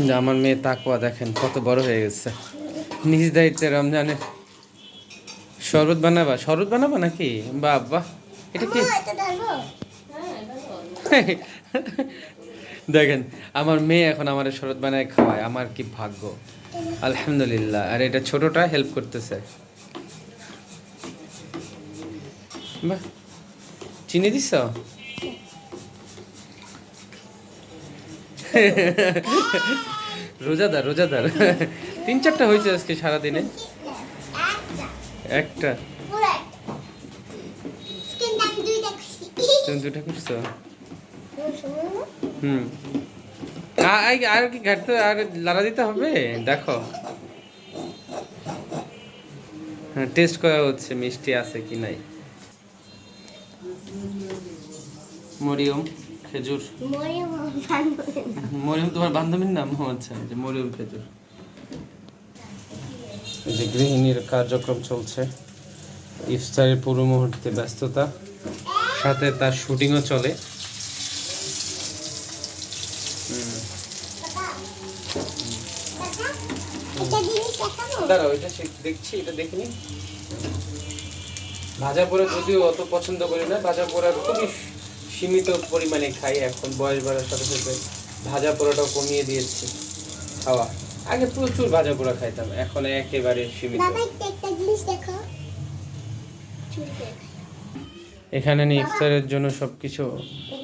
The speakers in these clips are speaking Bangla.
যে আমার মেয়ে তাকওয়া দেখেন কত বড় হয়ে গেছে। নিজ দায়িত্বে রমজানের শরবত বানাবা নাকি? বাহ, এটা কি? দেখেন আমার মেয়ে এখন আমার শরবত বানায় খাওয়ায়, আমার কি ভাগ্য, আলহামদুলিল্লাহ। আর এটা ছোটটা হেল্প করতেছে। বাহ, চিনি দিছ? রোজাদার 3-4টা হয়েছে আজকে সারাদিনে। একটা তুমি 2টা করছো? হুম, আর কি ঘাটতে, আর লাড়া দিতে হবে। দেখো, হ্যাঁ, টেস্ট করা হচ্ছে মিষ্টি আছে কি নাই। মরিয়ম খেজুর। মরিয়ম তোমার বান্ধবীর নাম? আচ্ছা, যে মরিয়ম খেজুর। এই যে গৃহিণীর কার্যক্রম চলছে, ইফতারের পুরো মুহূর্তে ব্যস্ততা, সাথে তার শুটিংও চলে। দাঁড়াও, এটা দেখছি, এটা দেখিনি। ভাজা পোড়া যদিও অত পছন্দ করি না, ভাজা পোড়া খুবই সীমিত পরিমাণে খাই। এখন বয়স বাড়ার সাথে সাথে ভাজা পোড়াটাও কমিয়ে দিয়েছি খাওয়া। আগে প্রচুর ভাজা পোড়া খাইতাম, এখন একেবারে সীমিত। এখানে নিয়ে ইফতারের জন্য সবকিছু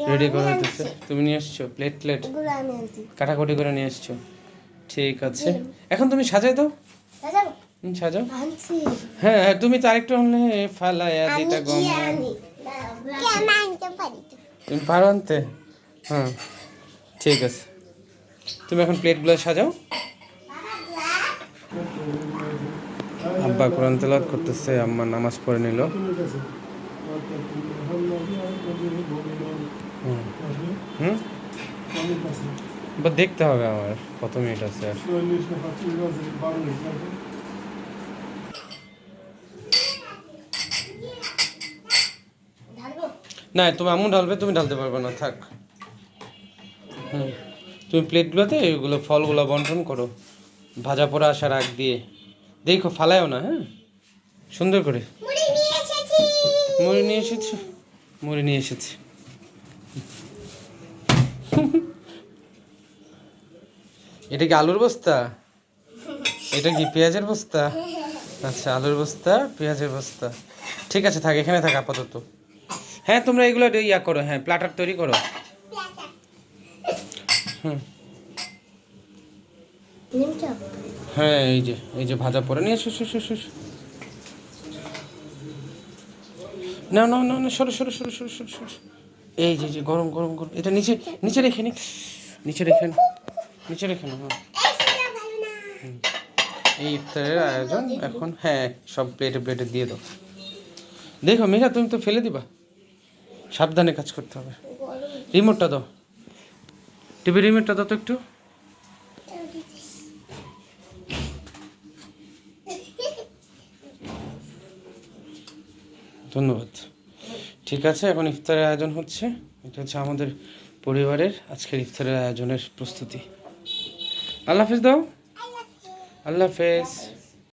রেডি করা হতেছে। তুমি নিয়ে এসছো প্লেট কাটাকুটি করে নিয়ে এসছো, ঠিক আছে। এখন তুমি সাজাই দাও, সাজাও। হ্যাঁ, তুমি তো আরেকটু হলে ফালাইয়া দিতা গম। তুমি পারো আনতে? হ্যাঁ, ঠিক আছে। তুমি এখন প্লেটগুলো সাজাও। আব্বা কোরআন তেলাওয়াত করতেছে, আম্মা নামাজ পড়ে নিল। হুম, দেখতে হবে আমার কত মিনিট আছে আর। না, তুমি আম্মু ঢালবে, তুমি ঢালতে পারবে না, থাক। হুম, তুমি প্লেটগুলোতে এগুলো ফলগুলো বন্টন করো, ভাজা পোড়া আসার আগ দিয়ে। দেখো ফালায়ও না, হ্যাঁ, সুন্দর করে। মুড়ি নিয়ে এসেছি, মুড়ি নিয়ে এসেছি। এটা কি আলুর বস্তা? এটা কি পেঁয়াজের বস্তা? আচ্ছা, আলুর বস্তা, পেঁয়াজের বস্তা। ঠিক আছে, থাক, এখানে থাক আপাতত। হ্যাঁ, তোমরা এগুলো ইয়া করো, হ্যাঁ, প্ল্যাটার তৈরি করো। হুম, হ্যাঁ, এই যে ভাজা পরে নিয়ে এসো। না, সরো। এই যে গরম, এটা নিচে রেখে নি, নিচে রেখে না, হ্যাঁ। এই ইফতারের আয়োজন এখন, হ্যাঁ, সব প্লেটে দিয়ে দাও। দেখো মীরা, তুমি তো ফেলে দিবা, সাবধানে কাজ করতে হবে। রিমোটটা দাও, টিভি রিমোটটা দাও তো একটু। ধন্যবাদ। ঠিক আছে, এখন ইফতারের আয়োজন হচ্ছে। এটা হচ্ছে আমাদের পরিবারের আজকের ইফতারের আয়োজনের প্রস্তুতি। আল্লাহ হাফেজ দাও। আল্লাহ হাফেজ।